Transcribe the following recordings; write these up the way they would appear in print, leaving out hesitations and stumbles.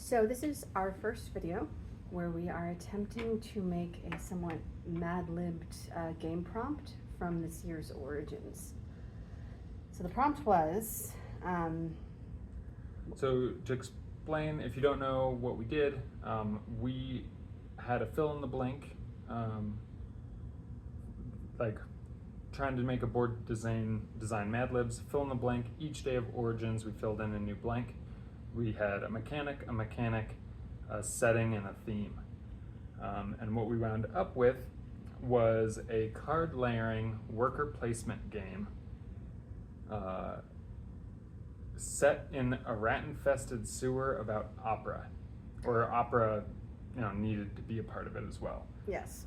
So this is our first video where we are attempting to make a somewhat mad-libbed game prompt from this year's Origins. So the prompt was... So to explain, if you don't know what we did, we had a fill in the blank, like trying to make a board design Mad Libs, fill in the blank. Each day of Origins we filled in a new blank. We had a mechanic, a setting, and a theme. And what we wound up with was a card layering worker placement game set in a rat-infested sewer about opera, or opera, needed to be a part of it as well. Yes.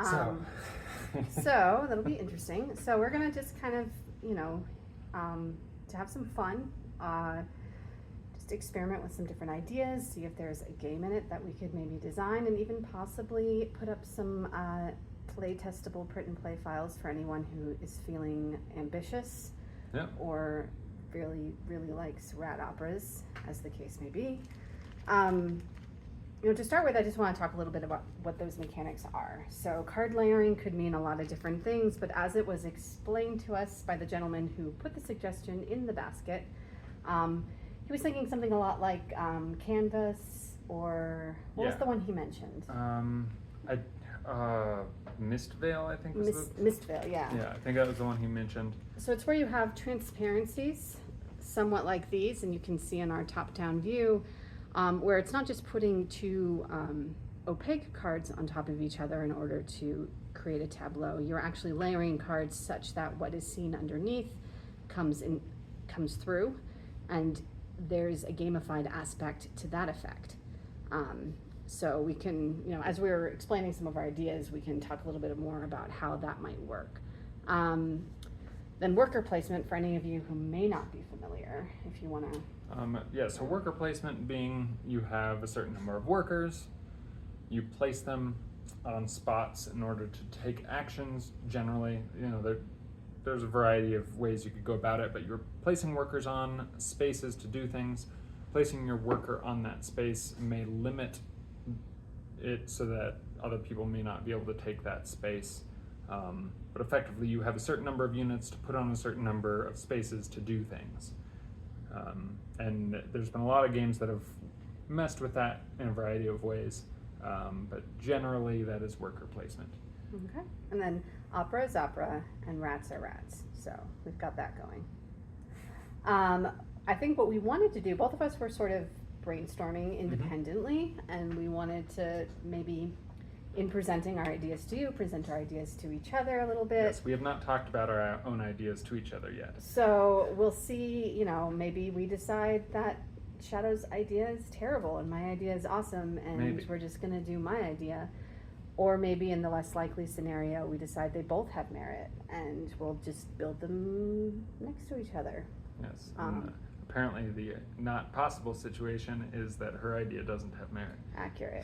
So that'll be interesting. So we're gonna just kind of, to have some fun, just experiment with some different ideas, see if there's a game in it that we could maybe design, and even possibly put up some play-testable print-and-play files for anyone who is feeling ambitious, yeah. or really likes rat operas, as the case may be. To start with, I just want to talk a little bit about what those mechanics are. So card layering could mean a lot of different things, but as it was explained to us by the gentleman who put the suggestion in the basket, he was thinking something a lot like Canvas, or what was the one he mentioned? Mistvale, I think was Mistvale, yeah. Yeah, I think that was the one he mentioned. So it's where you have transparencies, somewhat like these, and you can see in our top-down view, where it's not just putting two opaque cards on top of each other in order to create a tableau. You're actually layering cards such that what is seen underneath comes through, and there's a gamified aspect to that effect. So we can, as we were explaining some of our ideas, we can talk a little bit more about how that might work. Then worker placement, for any of you who may not be familiar, if you want to... So worker placement being you have a certain number of workers, you place them on spots in order to take actions. Generally, there's a variety of ways you could go about it, but you're placing workers on spaces to do things. Placing your worker on that space may limit it so that other people may not be able to take that space. But effectively, you have a certain number of units to put on a certain number of spaces to do things. And there's been a lot of games that have messed with that in a variety of ways, but generally that is worker placement. Okay, and then opera is opera, and rats are rats, so we've got that going. I think what we wanted to do, both of us were sort of brainstorming independently, and we wanted to maybe, in presenting our ideas to you, present our ideas to each other a little bit. Yes, we have not talked about our own ideas to each other yet. So we'll see, maybe we decide that Shadow's idea is terrible and my idea is awesome, and we're just gonna do my idea. Or maybe in the less likely scenario, we decide they both have merit and we'll just build them next to each other. Yes. Apparently the not possible situation is that her idea doesn't have merit. Accurate.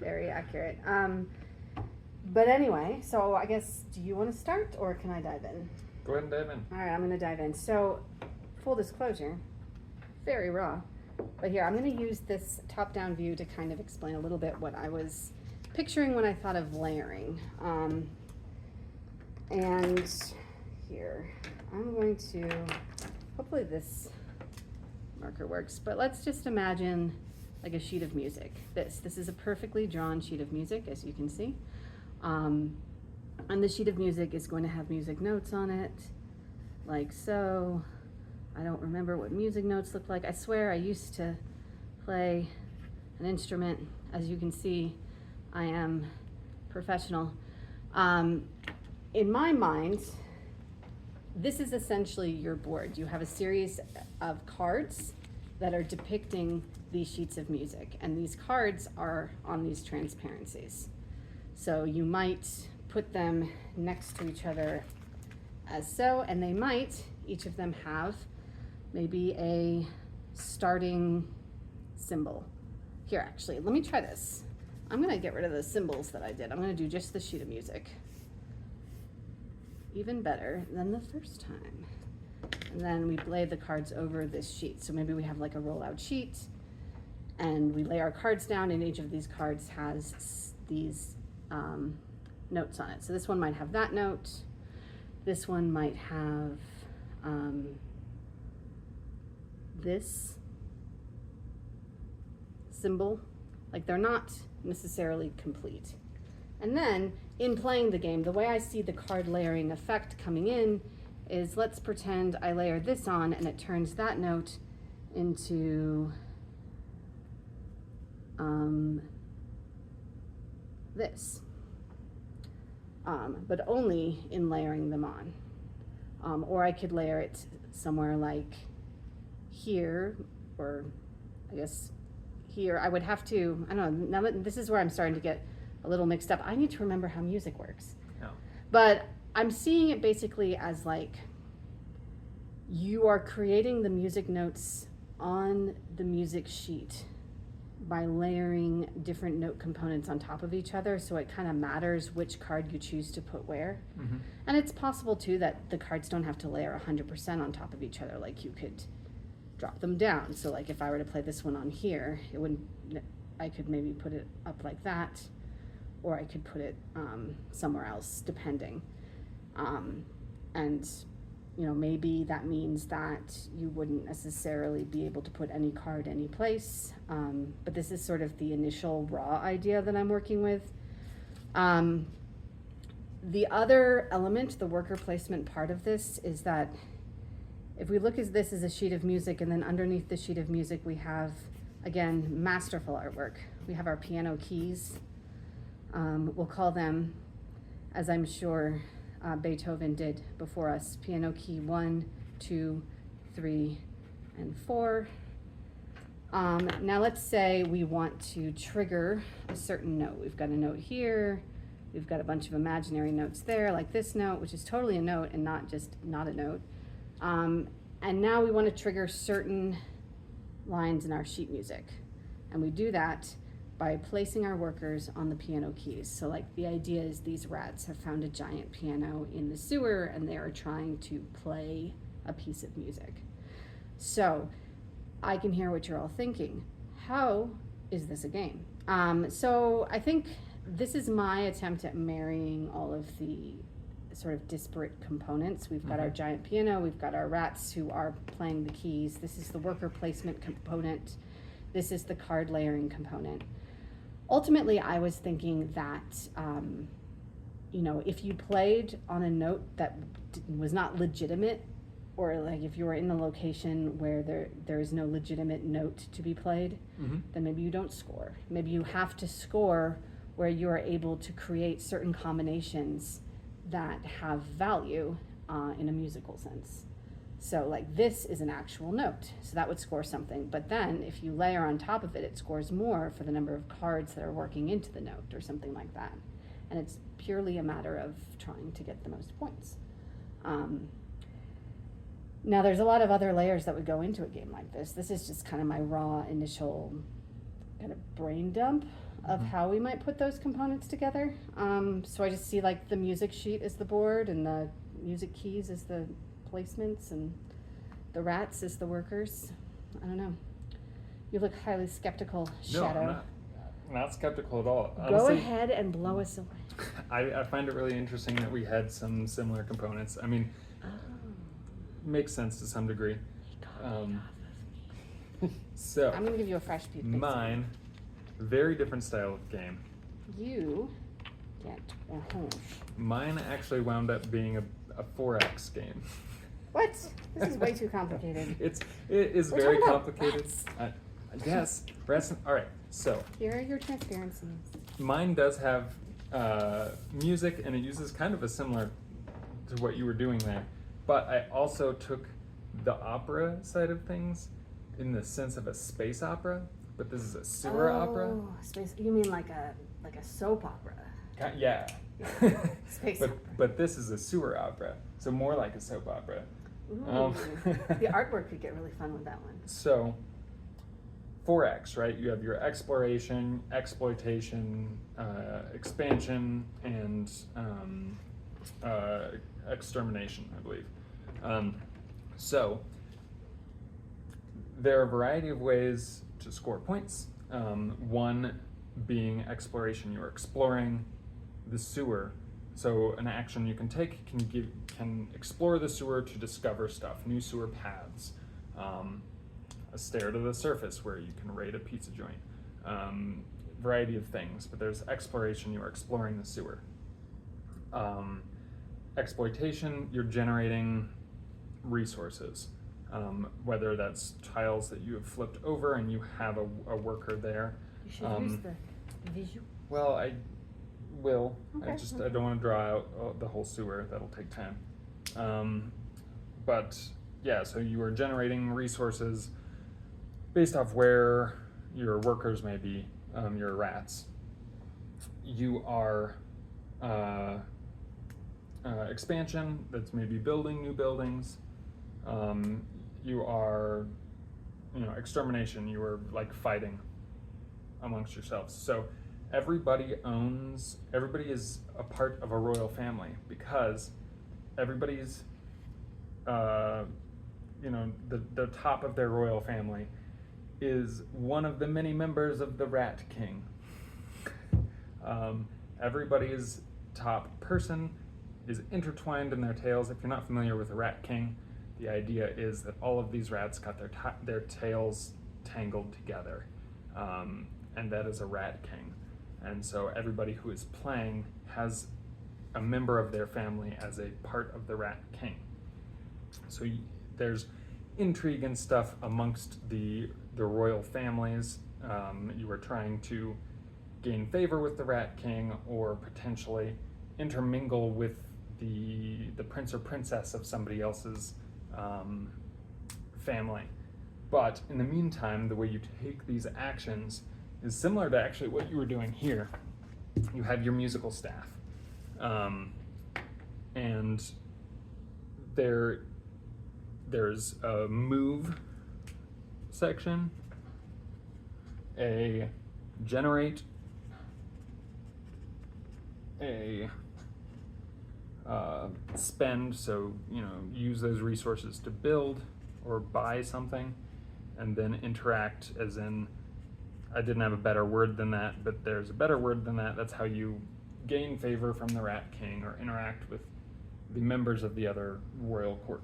Very accurate. But anyway, so I guess, do you want to start or can I dive in? Go ahead and dive in. All right, I'm going to dive in. So, full disclosure, very raw. But here, I'm going to use this top-down view to kind of explain a little bit what I was picturing when I thought of layering. And here, I'm going to, hopefully this marker works, but let's just imagine like a sheet of music. This is a perfectly drawn sheet of music, as you can see. And the sheet of music is going to have music notes on it, like so. I don't remember what music notes look like. I swear I used to play an instrument. As you can see, I am professional. In my mind, this is essentially your board. You have a series of cards that are depicting these sheets of music, and these cards are on these transparencies. So you might put them next to each other as so, and they might, each of them have maybe a starting symbol. Here, actually, let me try this. I'm gonna get rid of the symbols that I did. I'm gonna do just the sheet of music. Even better than the first time. And then we lay the cards over this sheet. So maybe we have like a rollout sheet, and we lay our cards down, and each of these cards has these notes on it. So this one might have that note. This one might have this symbol. Like, they're not necessarily complete. And then in playing the game, the way I see the card layering effect coming in is, let's pretend I layer this on and it turns that note into this, but only in layering them on. Or I could layer it somewhere like here, or I guess here. I would have to, I don't know, now that this is where I'm starting to get a little mixed up. I need to remember how music works. Yeah. But I'm seeing it basically as like, you are creating the music notes on the music sheet by layering different note components on top of each other, so it kind of matters which card you choose to put where. Mm-hmm. And it's possible too that the cards don't have to layer 100% on top of each other. Like, you could drop them down. So like, if I were to play this one on here, it wouldn't, I could maybe put it up like that, or I could put it somewhere else, depending. And you know, maybe that means that you wouldn't necessarily be able to put any card any place. But this is sort of the initial raw idea that I'm working with. The other element, the worker placement part of this, is that if we look at this as a sheet of music, and then underneath the sheet of music we have, again, masterful artwork. We have our piano keys. We'll call them, as I'm sure Beethoven did before us, piano key 1, 2, 3, and 4. Now let's say we want to trigger a certain note. We've got a note here, we've got a bunch of imaginary notes there, like this note, which is totally a note and not just not a note. And now we want to trigger certain lines in our sheet music. And we do that by placing our workers on the piano keys. So like, the idea is these rats have found a giant piano in the sewer and they are trying to play a piece of music. So I can hear what you're all thinking. How is this a game? So I think this is my attempt at marrying all of the sort of disparate components. We've got our giant piano, we've got our rats who are playing the keys. This is the worker placement component. This is the card layering component. Ultimately, I was thinking that, you know, if you played on a note that was not legitimate, or like if you were in a location where there is no legitimate note to be played, then maybe you don't score. Maybe you have to score where you are able to create certain combinations that have value in a musical sense. So like, this is an actual note, so that would score something. But then if you layer on top of it, it scores more for the number of cards that are working into the note or something like that. And it's purely a matter of trying to get the most points. Now there's a lot of other layers that would go into a game like this. This is just kind of my raw initial kind of brain dump of how we might put those components together. So I just see like the music sheet is the board, and the music keys is the placements, and the rats is the workers. I don't know. You look highly skeptical, Shadow. No, I'm not skeptical at all. Go Honestly, ahead and blow us away. I find it really interesting that we had some similar components. I mean, makes sense to some degree. So I'm gonna give you a fresh piece. mine, very different style of game. You get a hunch. Mine actually wound up being a 4X game. What? This is way too complicated. It is We're very talking about complicated. rats. Yes, rats. All right, so Here are your transparencies. mine does have music, and it uses kind of a similar to what you were doing there. But I also took the opera side of things in the sense of a space opera, but this is a sewer opera. Space. You mean like a soap opera? Yeah. Space but opera. but this is a sewer opera, so more like a soap opera. Ooh. The artwork could get really fun with that one. So 4X, right? You have your exploration, exploitation, expansion, and extermination, I believe. So there are a variety of ways to score points. One being exploration. You're exploring the sewer. So an action you can take can explore the sewer to discover stuff, new sewer paths, a stair to the surface where you can raid a pizza joint, variety of things. But there's exploration. You are exploring the sewer. Exploitation. You're generating resources. Whether that's tiles that you have flipped over and you have a worker there. You should use the visual. Well, I will. Okay, I don't want to draw out the whole sewer. That'll take time. But yeah, so you are generating resources based off where your workers may be, your rats. You are expansion. That's maybe building new buildings. You are, extermination. You are like fighting amongst yourselves. So everybody is a part of a royal family because everybody's, the top of their royal family is one of the many members of the Rat King. Everybody's top person is intertwined in their tails. If you're not familiar with the Rat King, the idea is that all of these rats got their tails tangled together, and that is a Rat King. And so everybody who is playing has a member of their family as a part of the Rat King. So there's intrigue and stuff amongst the royal families. You are trying to gain favor with the Rat King or potentially intermingle with the prince or princess of somebody else's family. But in the meantime, the way you take these actions is similar to actually what you were doing here. You have your musical staff, and there's a move section, a generate, a spend, so use those resources to build or buy something, and then interact, as in, I didn't have a better word than that, but there's a better word than that. That's how you gain favor from the Rat King or interact with the members of the other royal court.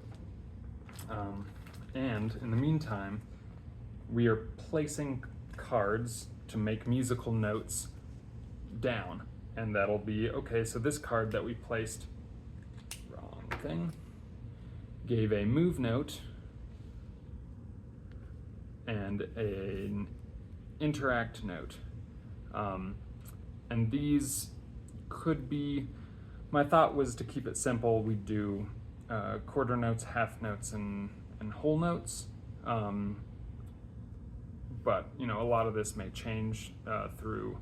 And in the meantime, we are placing cards to make musical notes down, and that'll be, okay, so this card that we placed, wrong thing, gave a move note and an interact note. And these could be, my thought was to keep it simple. We do quarter notes, half notes, and whole notes. But a lot of this may change through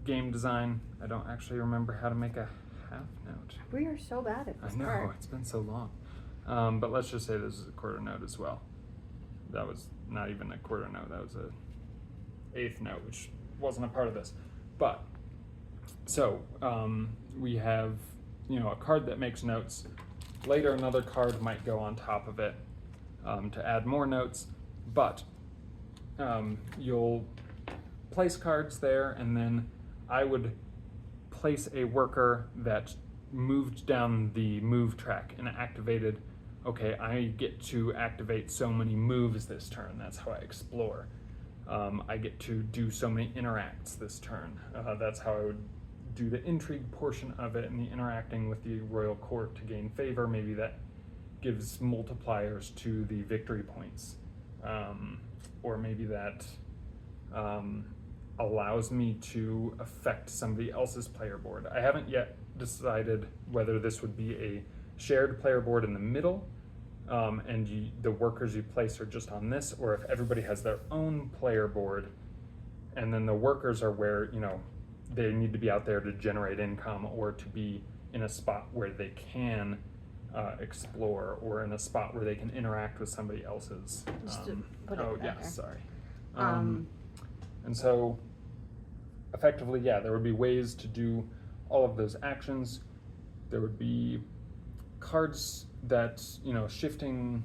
game design. I don't actually remember how to make a half note. We are so bad at this. I know, part. it's been so long. But let's just say this is a quarter note as well. That was not even a quarter note, that was a eighth note, which wasn't a part of this. But, so, we have, a card that makes notes. Later, another card might go on top of it to add more notes, but you'll place cards there, and then I would place a worker that moved down the move track and activated, okay, I get to activate so many moves this turn. That's how I explore. I get to do so many interacts this turn. That's how I would do the intrigue portion of it and the interacting with the royal court to gain favor. Maybe that gives multipliers to the victory points. Or maybe that allows me to affect somebody else's player board. I haven't yet decided whether this would be a shared player board in the middle, and the workers you place are just on this, or if everybody has their own player board, and then the workers are where, they need to be out there to generate income or to be in a spot where they can explore, or in a spot where they can interact with somebody else's. Just to put it yeah, better. sorry. And so, effectively, yeah, there would be ways to do all of those actions. There would be cards that, shifting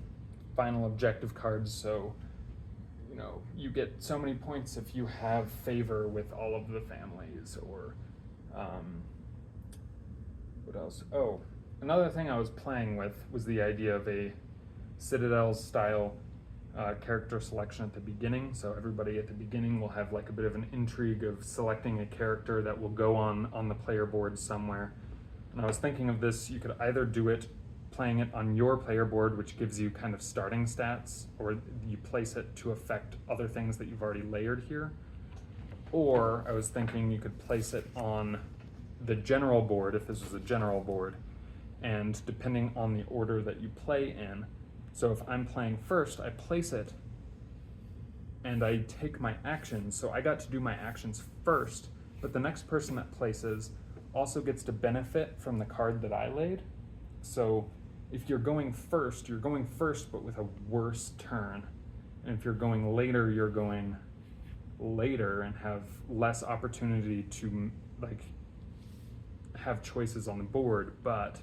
final objective cards, so you know, you get so many points if you have favor with all of the families, or what else? Oh, another thing I was playing with was the idea of a Citadel style character selection at the beginning. So everybody at the beginning will have like a bit of an intrigue of selecting a character that will go on the player board somewhere. And I was thinking of this, you could either do it playing it on your player board, which gives you kind of starting stats, or you place it to affect other things that you've already layered here. Or I was thinking you could place it on the general board, if this was a general board, and depending on the order that you play in. So if I'm playing first, I place it and I take my actions. So I got to do my actions first, but the next person that places also gets to benefit from the card that I laid. So if you're going first but with a worse turn. And if you're going later, you're going later and have less opportunity to like have choices on the board, but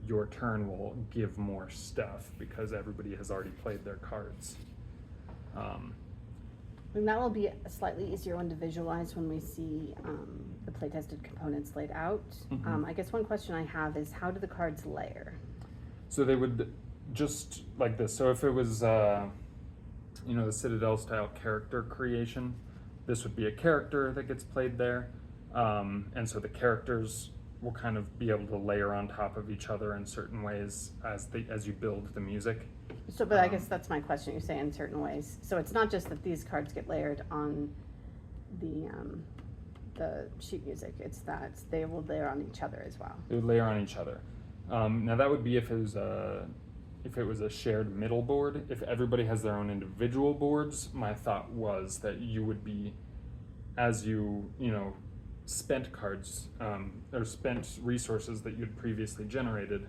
your turn will give more stuff because everybody has already played their cards. And that will be a slightly easier one to visualize when we see the play-tested components laid out. Mm-hmm. I guess one question I have is, how do the cards layer? So they would just like this. So if it was, you know, the Citadel style character creation, this would be a character that gets played there. And so the characters will kind of be able to layer on top of each other in certain ways as you build the music. So, but I guess that's my question. You say in certain ways. So it's not just that these cards get layered on the sheet music. It's that they will layer on each other as well. They would layer on each other. Now that would be if it was a shared middle board. If everybody has their own individual boards, my thought was that you would be, as you know, spent cards or spent resources that you'd previously generated,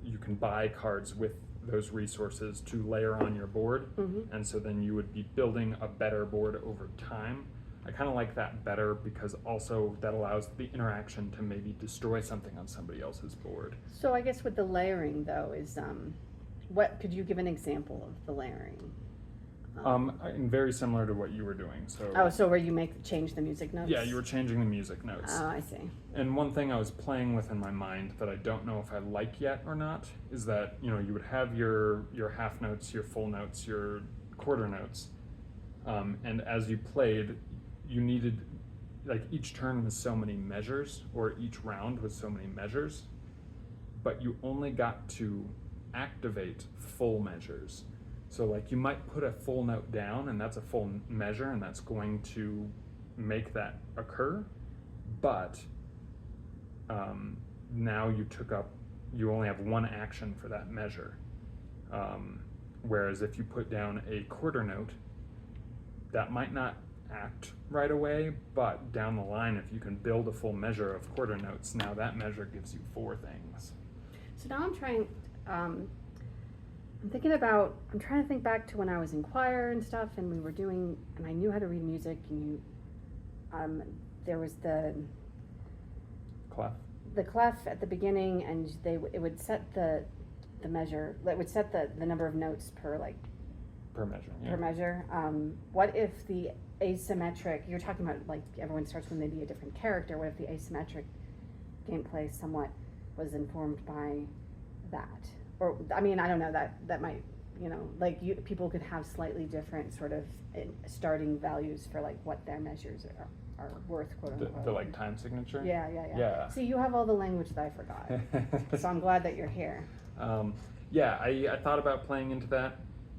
you can buy cards with those resources to layer on your board. Mm-hmm. And so then you would be building a better board over time. I kind of like that better because also that allows the interaction to maybe destroy something on somebody else's board. So I guess with the layering though is, what could you give an example of the layering? And very similar to what you were doing. So So where you change the music notes? yeah, you were changing the music notes. Oh, I see. And one thing I was playing with in my mind that I don't know if I like yet or not is that, you know, you would have your half notes, your full notes, your quarter notes, and as you played, you needed, like, each turn was so many measures, or each round was so many measures, but you only got to activate full measures. So like you might put a full note down and that's a full measure and that's going to make that occur, but now you only have one action for that measure. Whereas if you put down a quarter note, that might not act right away, but down the line, if you can build a full measure of quarter notes, now that measure gives you 4 things. So now I'm trying to think back to when I was in choir and stuff, and and I knew how to read music, and there was the clef at the beginning, and it would set the measure, it would set the number of notes per measure. Yeah. Per measure. What if the asymmetric, you're talking about like everyone starts with maybe a different character, what if the asymmetric gameplay somewhat was informed by that? Or, I mean, I don't know, that might, you know, like people could have slightly different sort of starting values for like what their measures are worth, quote unquote. The like time signature? Yeah. See, you have all the language that I forgot. So I'm glad that you're here. Yeah, I thought about playing into that.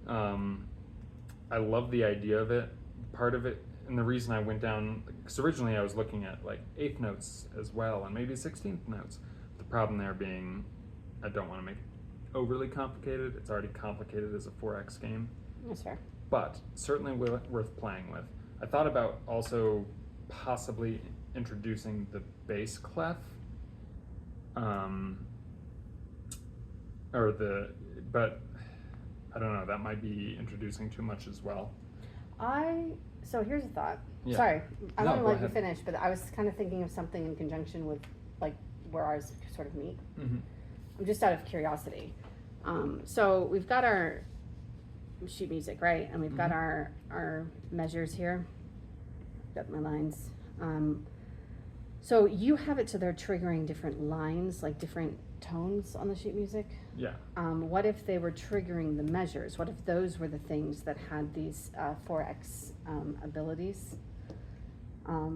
I love the idea of it, part of it, and the reason I went down, because originally I was looking at like 8th notes as well, and maybe 16th notes. The problem there being, I don't want to make it overly complicated. It's already complicated as a 4X game. That's fair. But certainly worth playing with. I thought about also possibly introducing the bass clef, but I don't know, that might be introducing too much as well. So here's a thought. Yeah. Sorry, I No, want to go let you ahead. finish, but I was kind of thinking of something in conjunction with like where ours sort of meet. Mm-hmm. Just out of curiosity. So we've got our sheet music, right? And we've got Mhm. our measures here. Got my lines. So you have it so they're triggering different lines, like different tones on the sheet music. Yeah. What if they were triggering the measures? What if those were the things that had these 4x abilities? I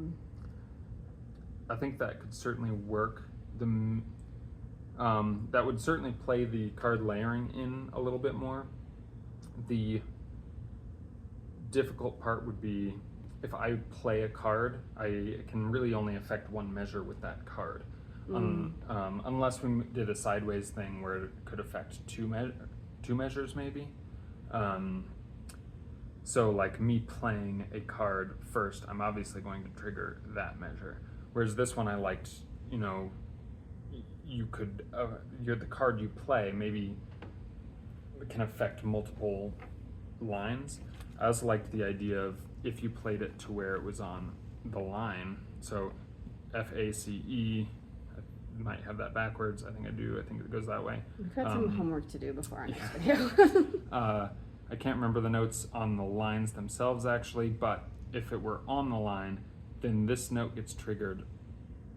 think that could certainly work. That would certainly play the card layering in a little bit more. The difficult part would be if I play a card, I can really only affect one measure with that card. Unless we did a sideways thing where it could affect two measures maybe. So like me playing a card first, I'm obviously going to trigger that measure. Whereas this one I liked, you could, the card you play maybe can affect multiple lines. I also liked the idea of if you played it to where it was on the line, so FACE, I might have that backwards. I think I do. I think it goes that way. We've got some homework to do before our next yeah. video. I can't remember the notes on the lines themselves actually, but if it were on the line, then this note gets triggered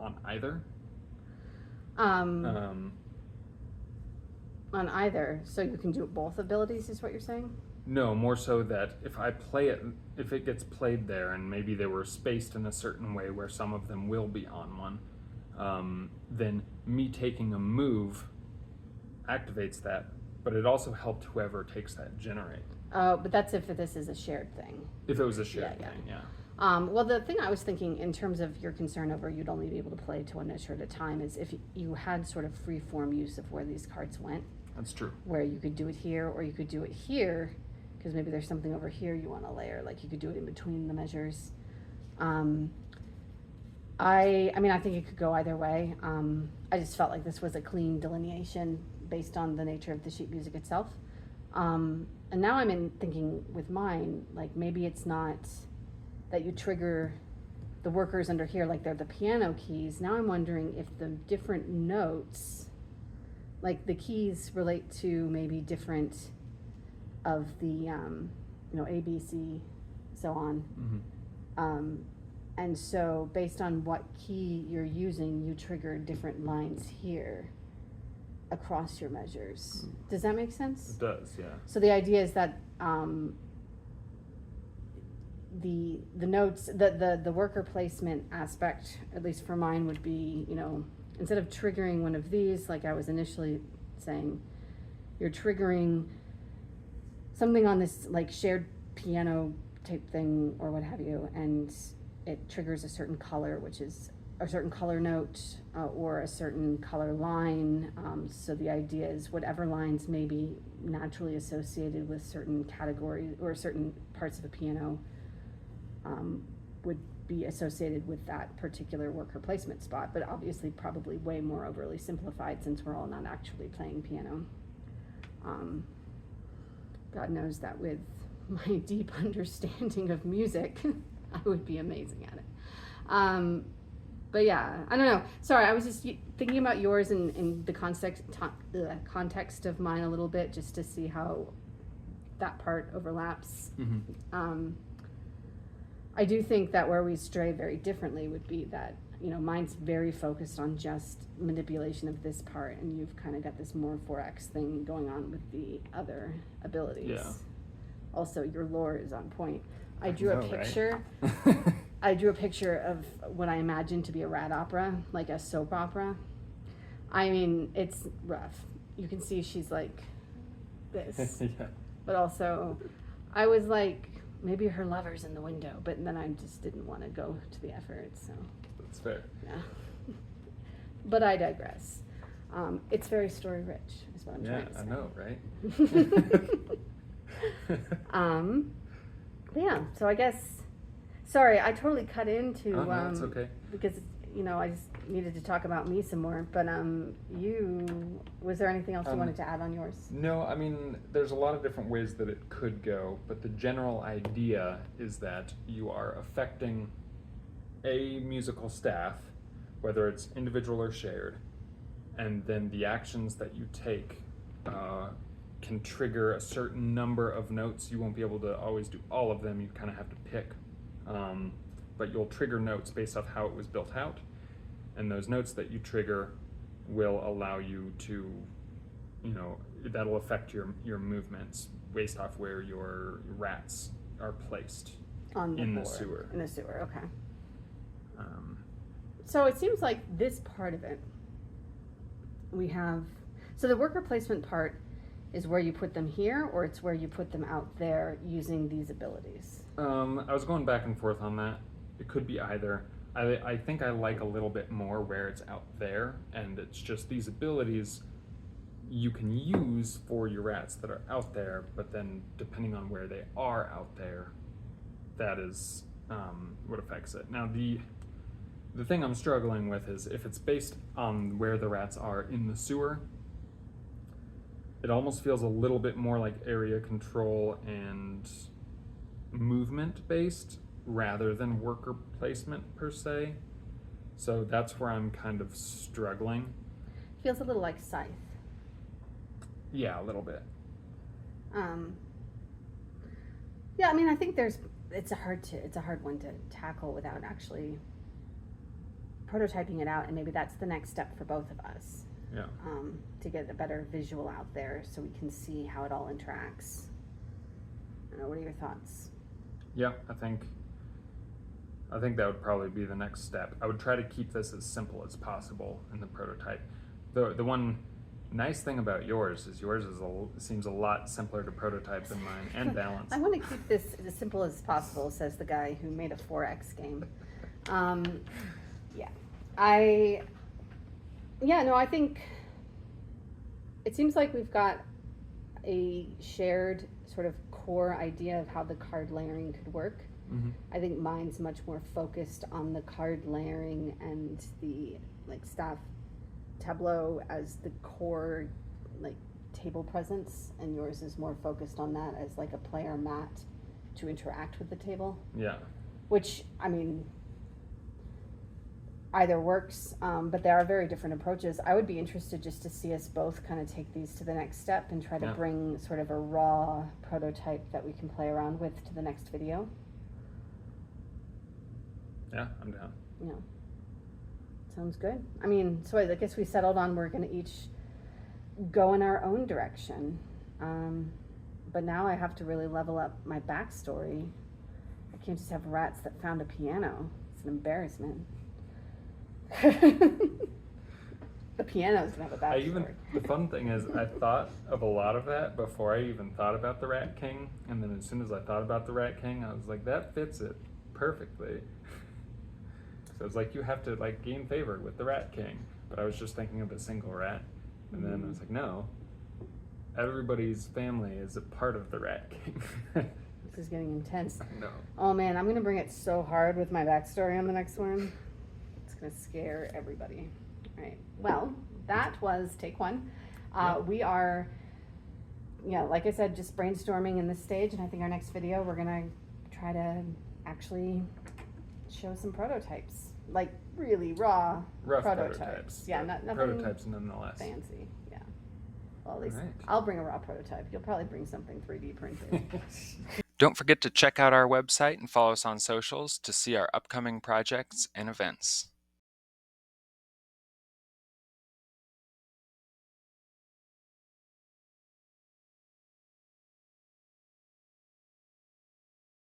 on either. On either, so you can do both abilities, is what you're saying? No, more so that if I play it, if it gets played there, and maybe they were spaced in a certain way where some of them will be on one, then me taking a move activates that, but it also helped whoever takes that generate. Oh, but that's if this is a shared thing. If it was a shared Yeah, thing, yeah. Well, the thing I was thinking in terms of your concern over you'd only be able to play to one measure at a time is if you had sort of free form use of where these cards went. That's true. Where you could do it here or you could do it here, because maybe there's something over here you want to layer, like you could do it in between the measures. I mean, I think it could go either way. I just felt like this was a clean delineation based on the nature of the sheet music itself. And now I'm thinking with mine, like maybe it's not that you trigger the workers under here like they're the piano keys. Now I'm wondering if the different notes, like the keys relate to maybe different of the, A, B, C, so on. And so based on what key you're using, you trigger different lines here across your measures. Does that make sense? It does, yeah. So the idea is that the notes, the worker placement aspect, at least for mine, would be, instead of triggering one of these, like I was initially saying, you're triggering something on this like shared piano type thing or what have you, and it triggers a certain color, which is a certain color note or a certain color line. So the idea is whatever lines may be naturally associated with certain categories or certain parts of a piano would be associated with that particular worker placement spot, but obviously probably way more overly simplified since we're all not actually playing piano. God knows that with my deep understanding of music, I would be amazing at it. But yeah, I don't know. Sorry, I was just thinking about yours in the context of mine a little bit, just to see how that part overlaps. I do think that where we stray very differently would be that, mine's very focused on just manipulation of this part, and you've kind of got this more 4x thing going on with the other abilities. Yeah. Also, your lore is on point. I drew a picture. Right? I drew a picture of what I imagined to be a rat opera, like a soap opera. I mean, it's rough. You can see she's like this. Yeah. But also, I was like, maybe her lover's in the window, but then I just didn't want to go to the effort, so. That's fair. Yeah. But I digress. It's very story rich, is what I'm trying to say. Yeah, I know, right? Yeah, so I guess, sorry, I totally cut into, no, it's okay. because, I just needed to talk about me some more, but was there anything else you wanted to add on yours? No, I mean, there's a lot of different ways that it could go, but the general idea is that you are affecting a musical staff, whether it's individual or shared, and then the actions that you take can trigger a certain number of notes. You won't be able to always do all of them. You kind of have to pick. But you'll trigger notes based off how it was built out. And those notes that you trigger will allow you to, that'll affect your movements based off where your rats are placed On the in the board. sewer. In the sewer, okay. So it seems like this part of it, we have, so the worker placement part is where you put them here, or it's where you put them out there using these abilities? I was going back and forth on that. It could be either. I think I like a little bit more where it's out there, and it's just these abilities you can use for your rats that are out there, but then depending on where they are out there, that is what affects it. Now, the thing I'm struggling with is if it's based on where the rats are in the sewer, it almost feels a little bit more like area control and movement based rather than worker placement per se. So that's where I'm kind of struggling. Feels a little like Scythe. Yeah, a little bit. Yeah, I mean, I think it's a hard one to tackle without actually prototyping it out, and maybe that's the next step for both of us. Yeah. To get a better visual out there so we can see how it all interacts. I don't know, what are your thoughts? Yeah, I think that would probably be the next step. I would try to keep this as simple as possible in the prototype. The one nice thing about yours is seems a lot simpler to prototype than mine, and balance. I want to keep this as simple as possible, says the guy who made a 4X game. Yeah. I think it seems like we've got a shared sort of core idea of how the card layering could work. Mm-hmm. I think mine's much more focused on the card layering and the staff tableau as the core table presence, and yours is more focused on that as a player mat to interact with the table. Yeah. Which, I mean, either works, but there are very different approaches. I would be interested just to see us both kind of take these to the next step and try to bring sort of a raw prototype that we can play around with to the next video. Yeah, I'm down. Yeah. Sounds good. I mean, so I guess we settled on we're going to each go in our own direction. But now I have to really level up my backstory. I can't just have rats that found a piano. It's an embarrassment. The piano's gonna have a backstory. The fun thing is, I thought of a lot of that before I even thought about the Rat King, and then as soon as I thought about the Rat King, I was like, that fits it perfectly. So it's like you have to gain favor with the Rat King, but I was just thinking of a single rat, and then I was like, no, everybody's family is a part of the Rat King. This is getting intense. No. Oh man, I'm gonna bring it so hard with my backstory on the next one. It's gonna scare everybody. All right. Well, that was take one. We are, like I said, just brainstorming in this stage, and I think our next video we're gonna try to actually show some prototypes, really rough prototypes. Yeah, nothing prototypes nonetheless. Fancy. Yeah. Well, at least Right. I'll bring a raw prototype. You'll probably bring something 3D printed. Don't forget to check out our website and follow us on socials to see our upcoming projects and events.